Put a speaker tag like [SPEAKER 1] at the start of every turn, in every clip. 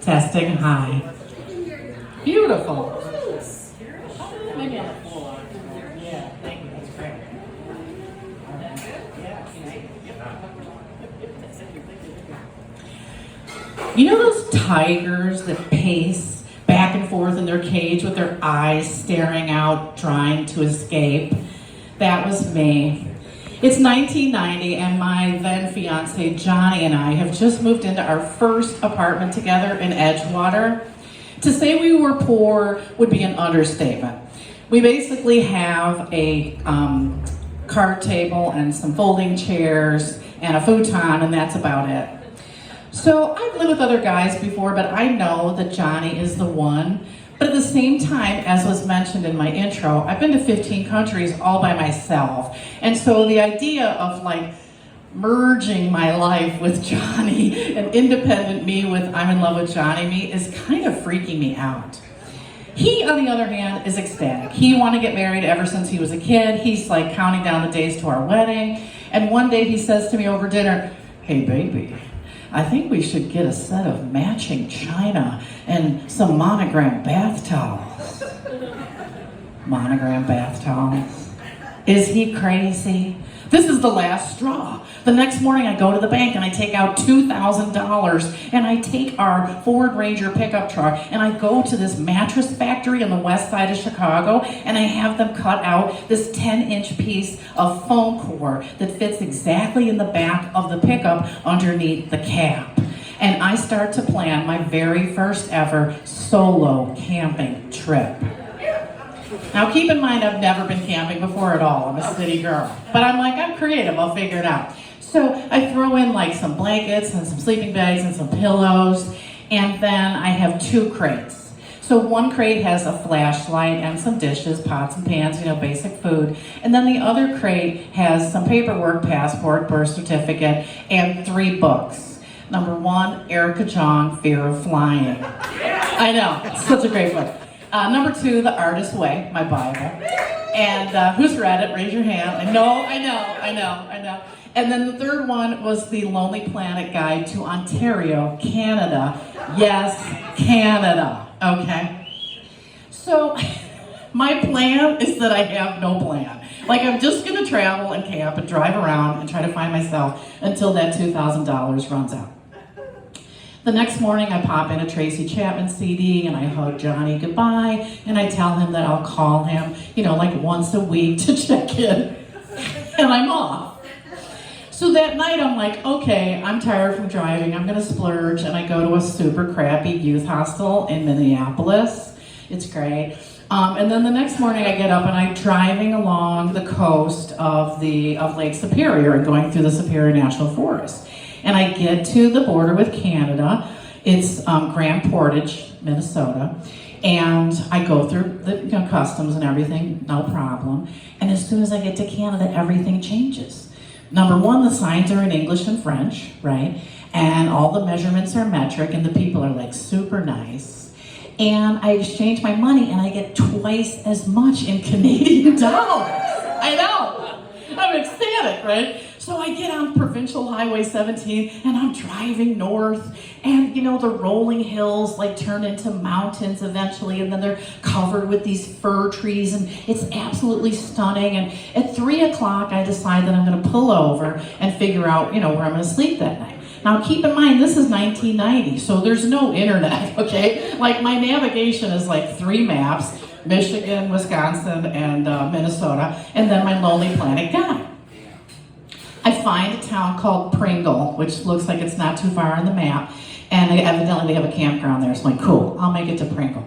[SPEAKER 1] Testing high. Beautiful. Maybe on the floor. Yeah, thank you. That's great. You know those tigers that pace back and forth in their cage with their eyes staring out, trying to escape? That was me. It's 1990, and my then fiancé Johnny and I have just moved into our first apartment together in Edgewater. To say we were poor would be an understatement. We basically have a card table and some folding chairs and a futon, and that's about it. So I've lived with other guys before, but I know that Johnny is the one. But at the same time, as was mentioned in my intro, I've been to 15 countries all by myself. And so the idea of like merging my life with Johnny and independent me with I'm in love with Johnny me is kind of freaking me out. He, on the other hand, is ecstatic. He wanted to get married ever since he was a kid. He's like counting down the days to our wedding. And one day he says to me over dinner, "Hey baby, I think we should get a set of matching china and some monogrammed bath towels." Monogrammed bath towels? Is he crazy? This is the last straw. The next morning I go to the bank and I take out $2,000 and I take our Ford Ranger pickup truck and I go to this mattress factory on the west side of Chicago and I have them cut out this 10-inch piece of foam core that fits exactly in the back of the pickup underneath the cab. And I start to plan my very first ever solo camping trip. Now keep in mind I've never been camping before at all. I'm a city girl. But I'm like, I'm creative, I'll figure it out. So I throw in like some blankets and some sleeping bags and some pillows, and then I have 2 crates. So one crate has a flashlight and some dishes, pots and pans, you know, basic food. And then the other crate has some paperwork, passport, birth certificate, and 3 books. Number 1, Erica Jong, Fear of Flying. I know, it's such a great book. Number 2, The Artist's Way, my Bible. And who's read it? Raise your hand. I know. And then the 3rd one was The Lonely Planet Guide to Ontario, Canada. Yes, Canada. Okay. So my plan is that I have no plan. Like I'm just gonna travel and camp and drive around and try to find myself until that $2,000 runs out. The next morning I pop in a Tracy Chapman CD and I hug Johnny goodbye and I tell him that I'll call him, you know, like once a week to check in. And I'm off. So that night I'm like, okay, I'm tired from driving, I'm gonna splurge, and I go to a super crappy youth hostel in Minneapolis. It's great. And then the next morning I get up and I'm driving along the coast of Lake Superior and going through the Superior National Forest. And I get to the border with Canada. It's Grand Portage, Minnesota. And I go through the customs and everything, no problem. And as soon as I get to Canada, everything changes. Number 1, the signs are in English and French, right? And all the measurements are metric and the people are like super nice. And I exchange my money and I get twice as much in Canadian dollars. I know, I'm ecstatic, right? So I get on Provincial Highway 17 and I'm driving north and you know the rolling hills like turn into mountains eventually and then they're covered with these fir trees and it's absolutely stunning. And at 3 o'clock I decide that I'm gonna pull over and figure out, you know, where I'm gonna sleep that night. Now keep in mind this is 1990, so there's no internet, okay? Like my navigation is like 3 maps, Michigan, Wisconsin, and Minnesota, and then my Lonely Planet guide. I find a town called Pringle, which looks like it's not too far on the map, and evidently they have a campground there, so I'm like, cool, I'll make it to Pringle.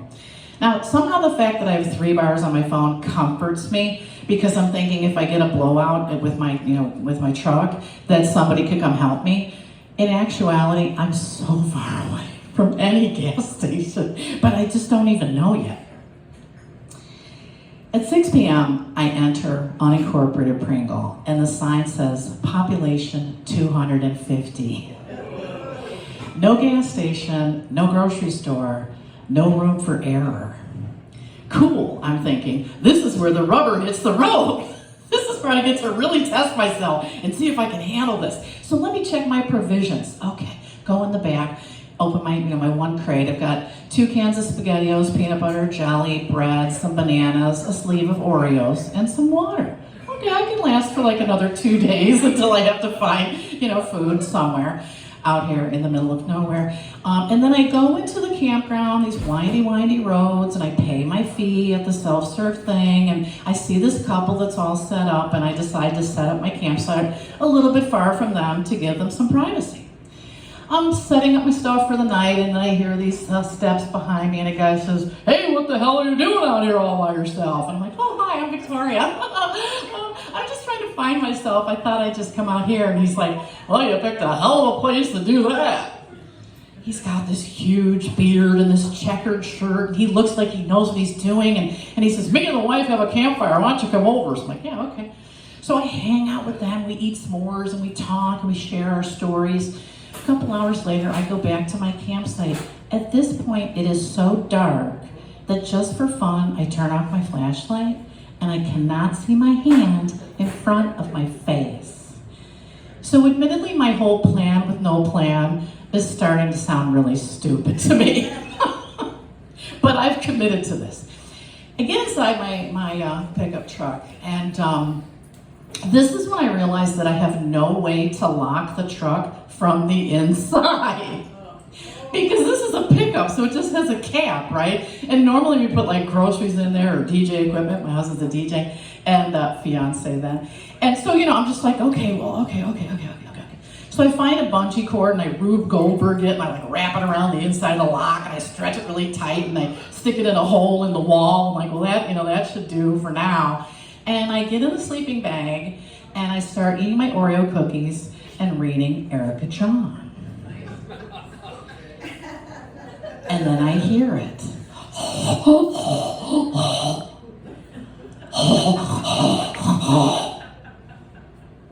[SPEAKER 1] Now, somehow the fact that I have 3 bars on my phone comforts me, because I'm thinking if I get a blowout with my truck, that somebody could come help me. In actuality, I'm so far away from any gas station, but I just don't even know yet. At 6 p.m., I enter unincorporated Pringle, and the sign says, population 250. No gas station, no grocery store, no room for error. Cool, I'm thinking, this is where the rubber hits the road. This is where I get to really test myself and see if I can handle this. So let me check my provisions. Okay, go in the back, open my one crate. I've got 2 cans of SpaghettiOs, peanut butter, jelly, bread, some bananas, a sleeve of Oreos, and some water. Okay, I can last for like another 2 days until I have to find, food somewhere out here in the middle of nowhere. And then I go into the campground, these windy roads, and I pay my fee at the self-serve thing, and I see this couple that's all set up, and I decide to set up my campsite a little bit far from them to give them some privacy. I'm setting up my stuff for the night, and then I hear these steps behind me, and a guy says, "Hey, what the hell are you doing out here all by yourself?" And I'm like, "Oh, hi, I'm Victoria. I'm just trying to find myself. I thought I'd just come out here." And he's like, "Well, you picked a hell of a place to do that." He's got this huge beard and this checkered shirt, and he looks like he knows what he's doing, and he says, "Me and the wife have a campfire. Why don't you come over?" So I'm like, "Yeah, okay." So I hang out with them, we eat s'mores, and we talk, and we share our stories. A couple hours later, I go back to my campsite. At this point, it is so dark that just for fun, I turn off my flashlight, and I cannot see my hand in front of my face. So admittedly, my whole plan with no plan is starting to sound really stupid to me. But I've committed to this. I get inside my pickup truck, and this is when I realized that I have no way to lock the truck from the inside. Because this is a pickup, so it just has a cap, right? And normally we put like groceries in there or DJ equipment. My husband's a DJ and fiancé then. And so, I'm just like, okay. So I find a bungee cord and I Rube Goldberg it and I like wrap it around the inside of the lock and I stretch it really tight and I stick it in a hole in the wall. I'm like, well, that should do for now. And I get in the sleeping bag and I start eating my Oreo cookies and reading Erica John. And then I hear it.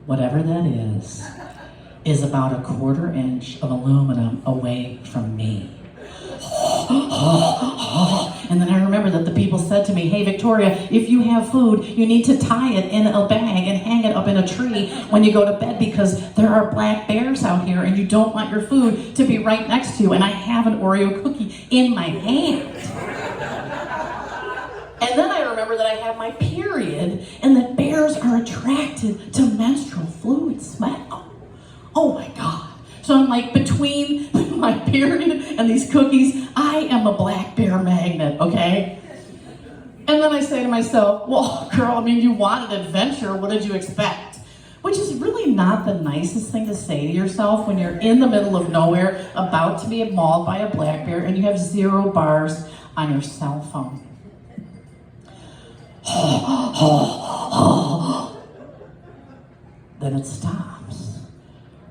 [SPEAKER 1] Whatever that is about a 1/4 inch of aluminum away from me. And then I remember that the people said to me, "Hey, Victoria, if you have food, you need to tie it in a bag and hang it up in a tree when you go to bed because there are black bears out here and you don't want your food to be right next to you." And I have an Oreo cookie in my hand. And then I remember that I have my period and that bears are attracted to menstrual fluid smell. Oh my God. So I'm like, between my period and these cookies, I am a black bear magnet, okay? And then I say to myself, well, girl, you wanted adventure, what did you expect? Which is really not the nicest thing to say to yourself when you're in the middle of nowhere, about to be mauled by a black bear, and you have 0 bars on your cell phone. Then it stops.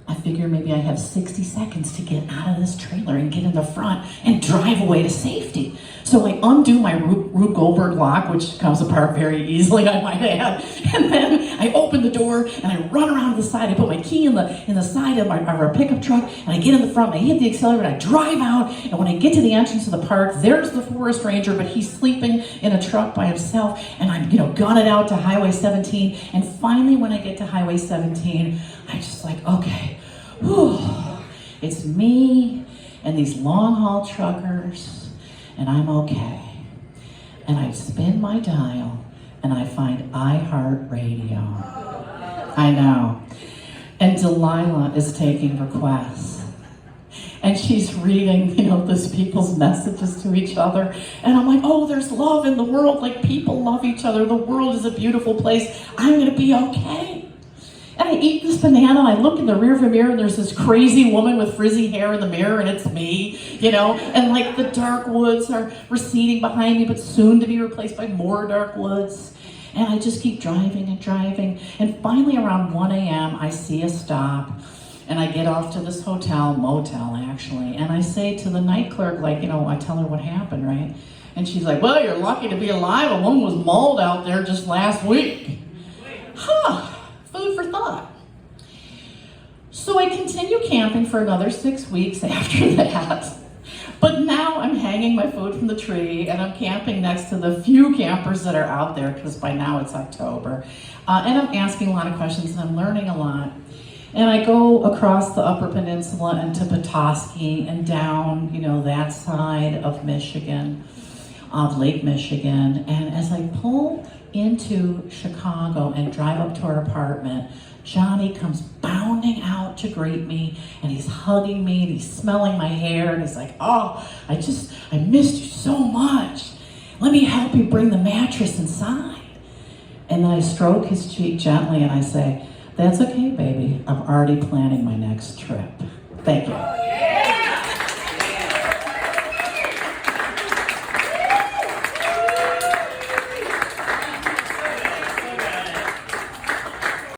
[SPEAKER 1] I figure maybe I have 60 seconds to get out of this trailer and get in the front and drive away to safety. So I undo my Rube Goldberg lock, which comes apart very easily, I might add. And then I open the door and I run around to the side. I put my key in the side of our pickup truck and I get in the front. I hit the accelerator and I drive out. And when I get to the entrance of the park, there's the forest ranger, but he's sleeping in a truck by himself. And I'm gunning out to Highway 17. And finally, when I get to Highway 17, I'm just like, okay. Whew, it's me and these long haul truckers, and I'm okay. And I spin my dial, and I find iHeartRadio. I know. And Delilah is taking requests. And she's reading, those people's messages to each other. And I'm like, oh, there's love in the world. Like, people love each other. The world is a beautiful place. I'm going to be okay. And I eat this banana, and I look in the rearview mirror, and there's this crazy woman with frizzy hair in the mirror, and it's me, and like the dark woods are receding behind me, but soon to be replaced by more dark woods. And I just keep driving and driving, and finally around 1 a.m., I see a stop, and I get off to this motel actually, and I say to the night clerk, I tell her what happened, right? And she's like, well, you're lucky to be alive. A woman was mauled out there just last week. Huh. Food for thought. So I continue camping for another 6 weeks after that. But now I'm hanging my food from the tree and I'm camping next to the few campers that are out there because by now it's October. And I'm asking a lot of questions and I'm learning a lot. And I go across the Upper Peninsula into Petoskey and down, that side of Michigan, of Lake Michigan. And as I pull into Chicago and drive up to our apartment, Johnny comes bounding out to greet me, and he's hugging me, and he's smelling my hair, and he's like, oh, I missed you so much. Let me help you bring the mattress inside. And then I stroke his cheek gently, and I say, that's okay, baby. I'm already planning my next trip. Thank you.